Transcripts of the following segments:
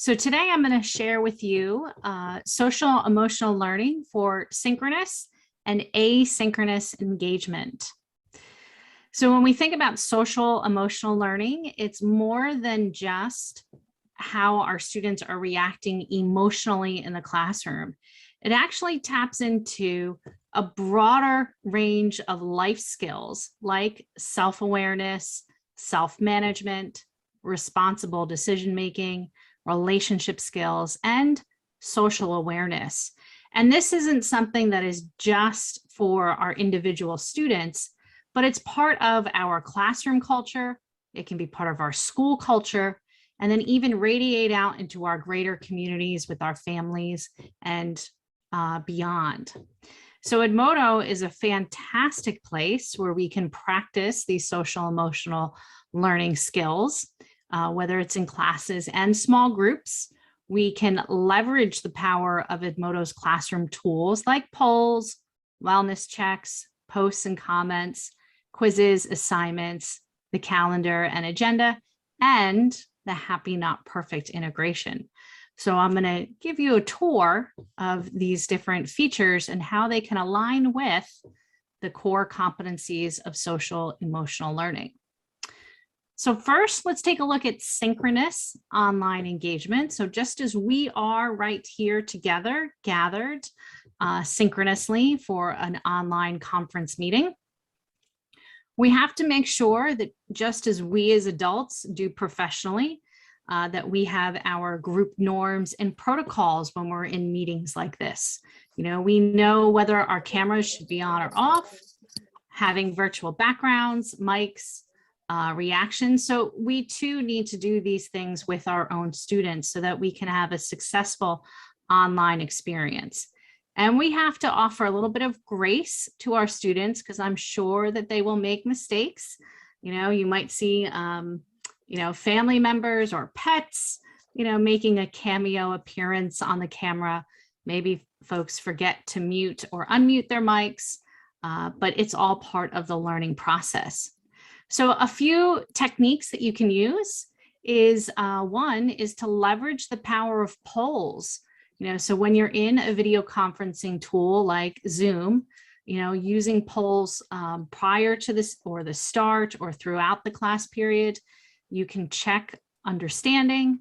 So today I'm going to share with you social emotional learning for synchronous and asynchronous engagement. So when we think about social emotional learning, it's more than just how our students are reacting emotionally in the classroom. It actually taps into a broader range of life skills like self-awareness, self-management, responsible decision-making, relationship skills, and social awareness. And this isn't something that is just for our individual students, but it's part of our classroom culture. It can be part of our school culture, and then even radiate out into our greater communities with our families and beyond. So Edmodo is a fantastic place where we can practice these social emotional learning skills, whether it's in classes and small groups. We can leverage the power of Edmodo's classroom tools like polls, wellness checks, posts and comments, quizzes, assignments, the calendar and agenda, and the happy not perfect integration. So I'm going to give you a tour of these different features and how they can align with the core competencies of social emotional learning. So first, let's take a look at synchronous online engagement. So just as we are right here together, gathered synchronously for an online conference meeting, we have to make sure that just as we as adults do professionally, that we have our group norms and protocols when we're in meetings like this. You know, we know whether our cameras should be on or off, having virtual backgrounds, mics, reactions. So we too need to do these things with our own students so that we can have a successful online experience. And we have to offer a little bit of grace to our students because I'm sure that they will make mistakes. You know, you might see family members or pets, making a cameo appearance on the camera. Maybe folks forget to mute or unmute their mics, but it's all part of the learning process. So a few techniques that you can use is one is to leverage the power of polls. So when you're in a video conferencing tool like Zoom, using polls prior to this or the start or throughout the class period, you can check understanding,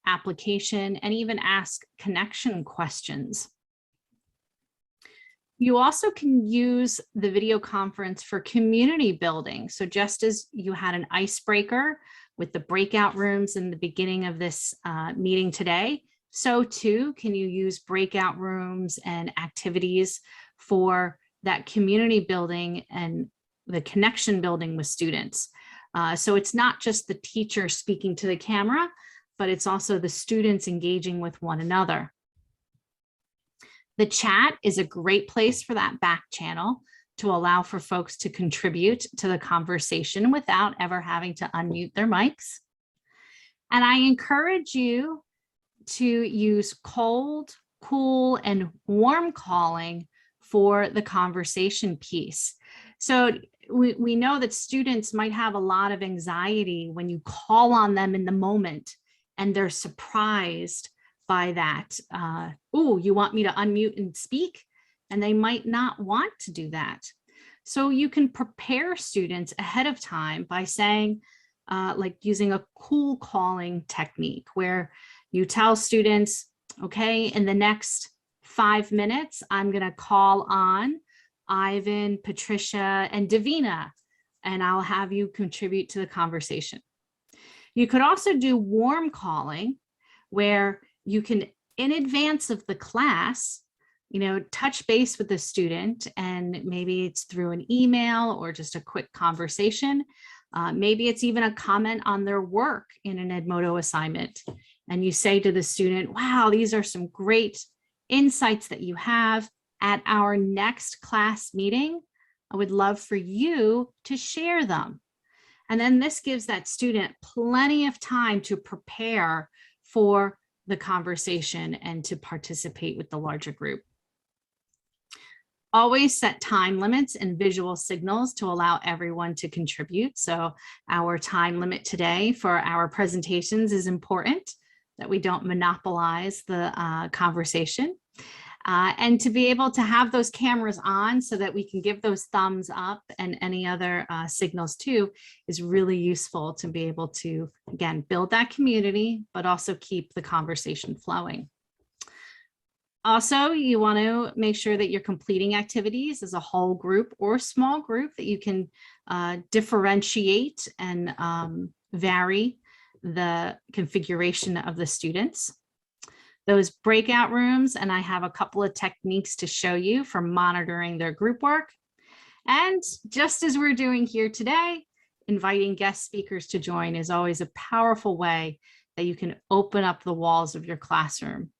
application, and even ask connection questions. You also can use the video conference for community building. So just as you had an icebreaker with the breakout rooms in the beginning of this meeting today, so too can you use breakout rooms and activities for that community building and the connection building with students. So it's not just the teacher speaking to the camera, but it's also the students engaging with one another. The chat is a great place for that back channel to allow for folks to contribute to the conversation without ever having to unmute their mics. And I encourage you to use cold, cool, and warm calling for the conversation piece. So we know that students might have a lot of anxiety when you call on them in the moment and they're surprised by that. Oh, you want me to unmute and speak? And they might not want to do that. So you can prepare students ahead of time by saying, like using a cool calling technique where you tell students, okay, in the next 5 minutes, I'm going to call on Ivan, Patricia, and Davina, and I'll have you contribute to the conversation. You could also do warm calling where you can, in advance of the class, touch base with the student, and maybe it's through an email or just a quick conversation. Maybe it's even a comment on their work in an Edmodo assignment. And you say to the student, wow, these are some great insights that you have. At our next class meeting, I would love for you to share them. And then this gives that student plenty of time to prepare for the conversation and to participate with the larger group. Always set time limits and visual signals to allow everyone to contribute. So our time limit today for our presentations is important. that we don't monopolize the conversation. And to be able to have those cameras on so that we can give those thumbs up and any other signals too is really useful to be able to, again, build that community, but also keep the conversation flowing. Also, you want to make sure that you're completing activities as a whole group or small group, that you can differentiate and vary the configuration of the students. Those breakout rooms, and I have a couple of techniques to show you for monitoring their group work. And just as we're doing here today, inviting guest speakers to join is always a powerful way that you can open up the walls of your classroom.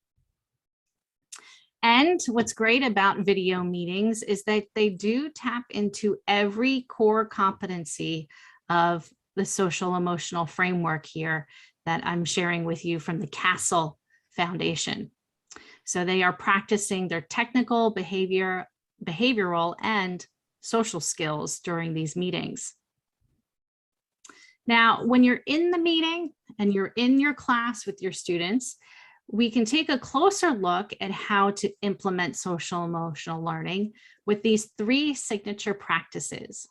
And what's great about video meetings is that they do tap into every core competency of the social emotional framework here that I'm sharing with you from the CASTLE Foundation. So they are practicing their technical, behavioral, and social skills during these meetings. Now, when you're in the meeting and you're in your class with your students, we can take a closer look at how to implement social emotional learning with these 3 signature practices.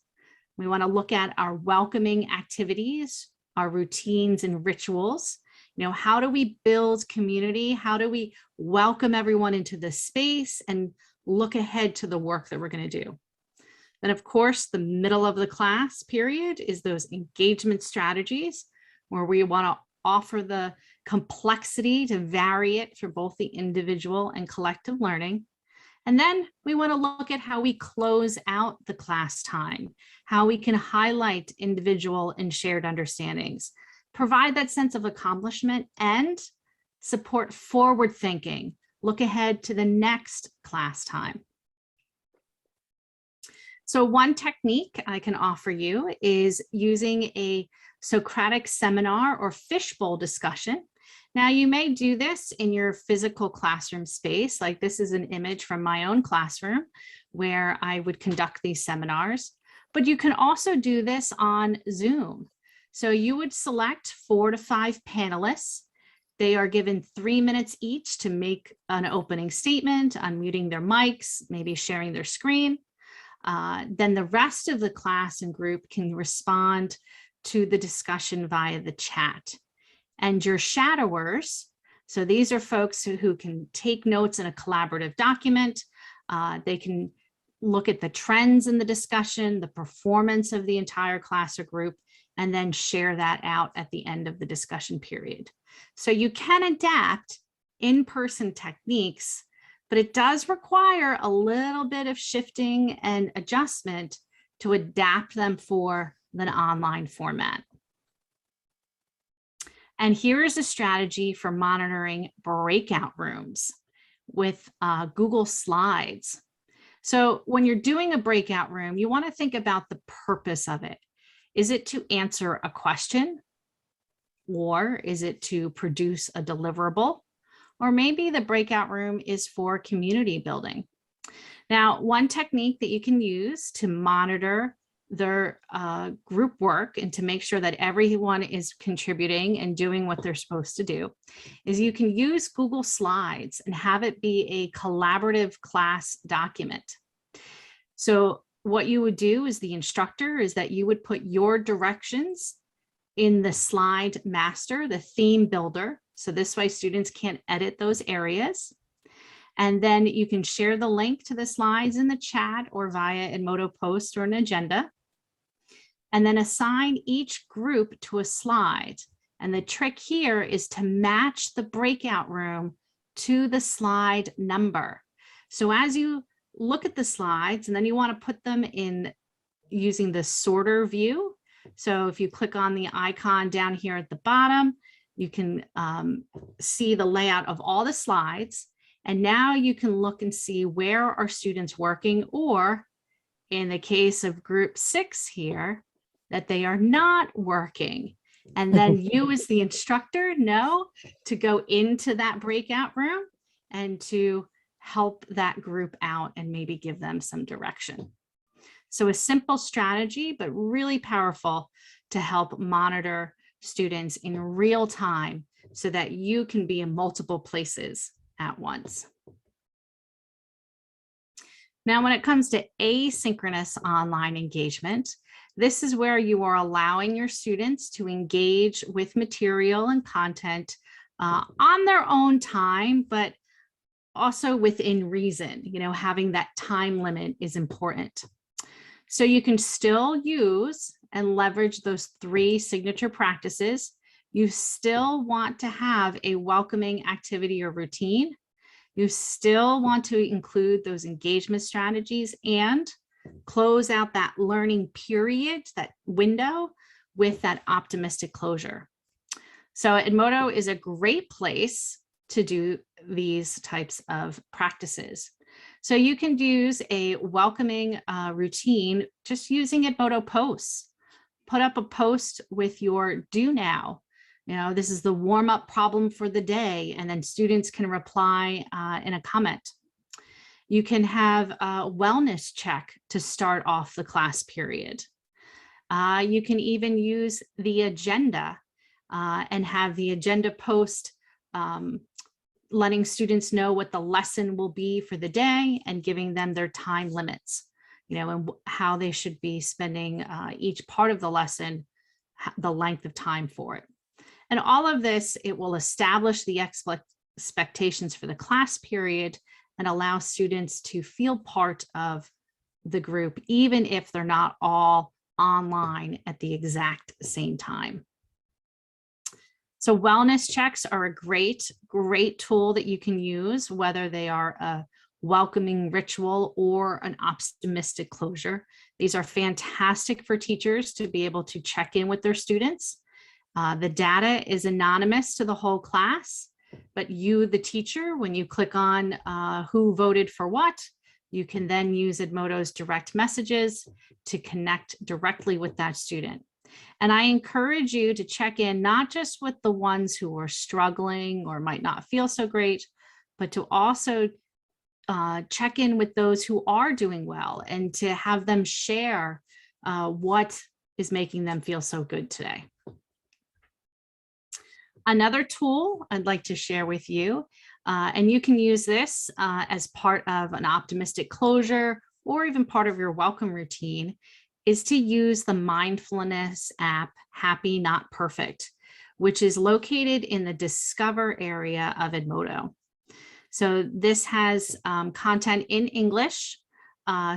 We want to look at our welcoming activities, our routines and rituals. You know, how do we build community? How do we welcome everyone into the space and look ahead to the work that we're going to do? Then, of course, the middle of the class period is those engagement strategies where we want to offer the complexity to vary it for both the individual and collective learning. And then we want to look at how we close out the class time, how we can highlight individual and shared understandings, provide that sense of accomplishment, and support forward thinking, look ahead to the next class time. So one technique I can offer you is using a Socratic seminar or fishbowl discussion. Now, you may do this in your physical classroom space. Like, this is an image from my own classroom where I would conduct these seminars, but you can also do this on Zoom. So you would select 4 to 5 panelists. They are given 3 minutes each to make an opening statement, unmuting their mics, maybe sharing their screen. Then the rest of the class and group can respond to the discussion via the chat. And your shadowers, so these are folks who can take notes in a collaborative document. They can look at the trends in the discussion, the performance of the entire class or group, and then share that out at the end of the discussion period. So you can adapt in-person techniques, but it does require a little bit of shifting and adjustment to adapt them for an online format. And here is a strategy for monitoring breakout rooms with Google Slides. So when you're doing a breakout room, you want to think about the purpose of it. Is it to answer a question? Or is it to produce a deliverable? Or maybe the breakout room is for community building. Now, one technique that you can use to monitor their group work and to make sure that everyone is contributing and doing what they're supposed to do is you can use Google Slides and have it be a collaborative class document. So what you would do as the instructor is that you would put your directions in the slide master, the theme builder. So this way students can't edit those areas. And then you can share the link to the slides in the chat or via Edmodo post or an agenda. And then assign each group to a slide. And the trick here is to match the breakout room to the slide number. So as you look at the slides, and then you want to put them in using the sorter view. So if you click on the icon down here at the bottom, you can see the layout of all the slides. And now you can look and see where are students working, or in the case of group 6 here, that they are not working. And then you as the instructor know to go into that breakout room and to help that group out and maybe give them some direction. So a simple strategy, but really powerful to help monitor students in real time so that you can be in multiple places at once. Now, when it comes to asynchronous online engagement, this is where you are allowing your students to engage with material and content on their own time, but also within reason. You know, having that time limit is important. So you can still use and leverage those 3 signature practices. You still want to have a welcoming activity or routine. You still want to include those engagement strategies and close out that learning period, that window, with that optimistic closure. So Edmodo is a great place to do these types of practices. So you can use a welcoming routine just using Edmodo posts. Put up a post with your do now. You know, this is the warm-up problem for the day, and then students can reply in a comment. You can have a wellness check to start off the class period. You can even use the agenda and have the agenda post letting students know what the lesson will be for the day and giving them their time limits, you know, and how they should be spending each part of the lesson, the length of time for it. And all of this, it will establish the expectations for the class period and allow students to feel part of the group, even if they're not all online at the exact same time. So wellness checks are a great tool that you can use, whether they are a welcoming ritual or an optimistic closure. These are fantastic for teachers to be able to check in with their students. The data is anonymous to the whole class, but you, the teacher, when you click on who voted for what, you can then use Edmodo's direct messages to connect directly with that student. And I encourage you to check in not just with the ones who are struggling or might not feel so great, but to also check in with those who are doing well and to have them share what is making them feel so good today. Another tool I'd like to share with you, and you can use this as part of an optimistic closure or even part of your welcome routine, is to use the mindfulness app, Happy Not Perfect, which is located in the Discover area of Edmodo. So this has content in English.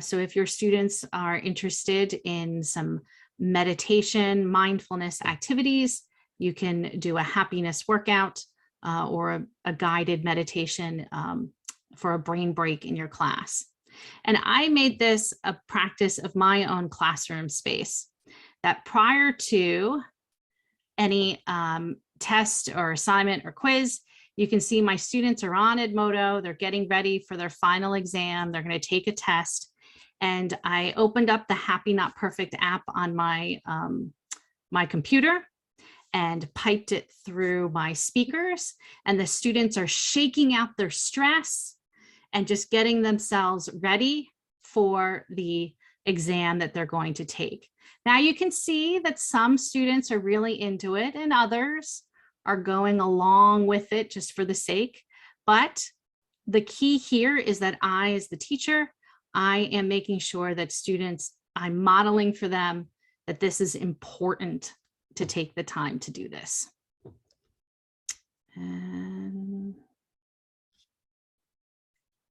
So if your students are interested in some meditation, mindfulness activities, you can do a happiness workout or a guided meditation for a brain break in your class. And I made this a practice of my own classroom space, that prior to any test or assignment or quiz, you can see my students are on Edmodo, they're getting ready for their final exam, they're going to take a test. And I opened up the Happy Not Perfect app on my, my computer and piped it through my speakers, and the students are shaking out their stress and just getting themselves ready for the exam that they're going to take. Now you can see that some students are really into it and others are going along with it just for the sake. But the key here is that I, as the teacher, I am making sure that students, I'm modeling for them that this is important to take the time to do this. And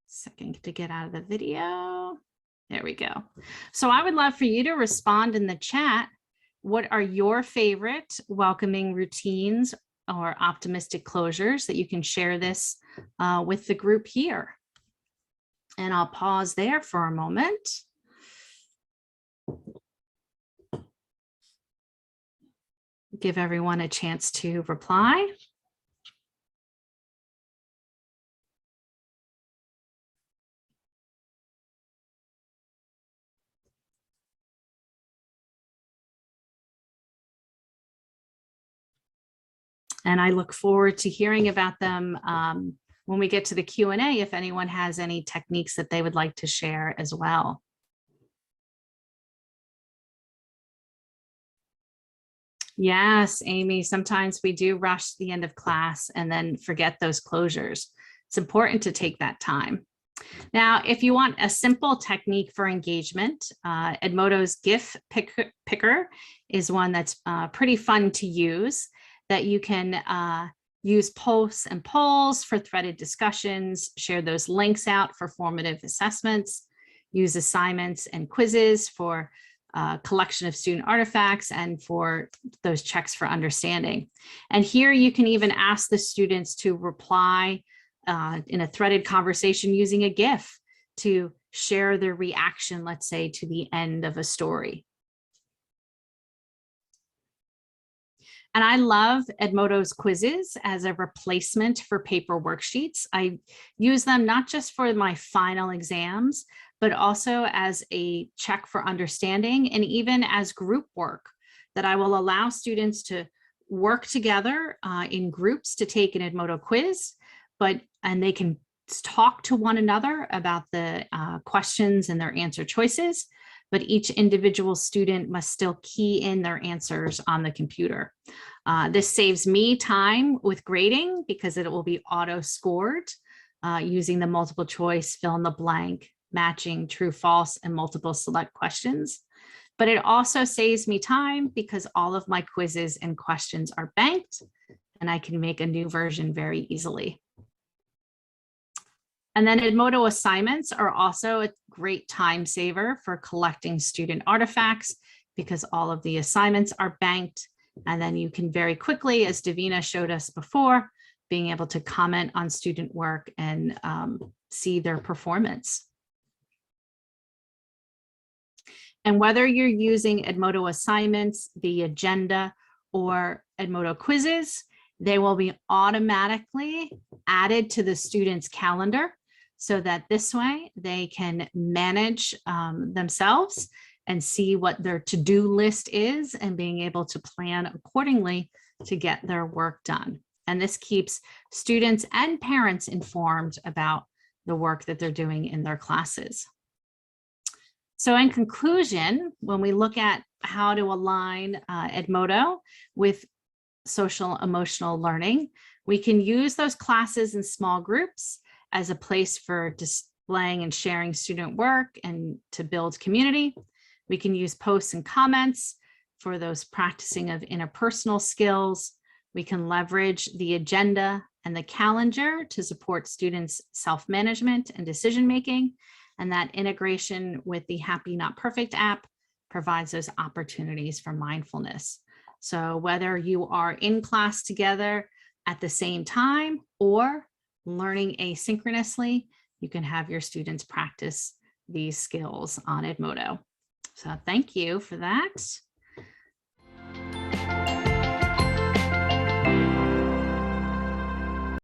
second to get out of the video. There we go. So I would love for you to respond in the chat. What are your favorite welcoming routines or optimistic closures that you can share this with the group here? And I'll pause there for a moment. Give everyone a chance to reply. And I look forward to hearing about them when we get to the Q&A, if anyone has any techniques that they would like to share as well. Yes, Amy, sometimes we do rush the end of class and then forget those closures. It's important to take that time. Now, if you want a simple technique for engagement, Edmodo's GIF picker is one that's pretty fun to use, that you can use posts and polls for threaded discussions, share those links out for formative assessments, use assignments and quizzes for collection of student artifacts and for those checks for understanding. And here you can even ask the students to reply in a threaded conversation using a GIF to share their reaction, let's say, to the end of a story. And I love Edmodo's quizzes as a replacement for paper worksheets. I use them not just for my final exams, but also as a check for understanding and even as group work, that I will allow students to work together in groups to take an Edmodo quiz, and they can talk to one another about the questions and their answer choices, but each individual student must still key in their answers on the computer. This saves me time with grading because it will be auto scored using the multiple choice, fill in the blank, matching true, false, and multiple select questions. But it also saves me time because all of my quizzes and questions are banked and I can make a new version very easily. And then Edmodo assignments are also a great time saver for collecting student artifacts because all of the assignments are banked. And then you can very quickly, as Davina showed us before, being able to comment on student work and see their performance. And whether you're using Edmodo assignments, the agenda, or Edmodo quizzes, they will be automatically added to the student's calendar so that this way they can manage themselves and see what their to-do list is and being able to plan accordingly to get their work done. And this keeps students and parents informed about the work that they're doing in their classes. So in conclusion, when we look at how to align Edmodo with social emotional learning, we can use those classes in small groups as a place for displaying and sharing student work and to build community. We can use posts and comments for those practicing of interpersonal skills. We can leverage the agenda and the calendar to support students' self-management and decision-making. And that integration with the Happy Not Perfect app provides those opportunities for mindfulness. So whether you are in class together at the same time or learning asynchronously, you can have your students practice these skills on Edmodo. So thank you for that.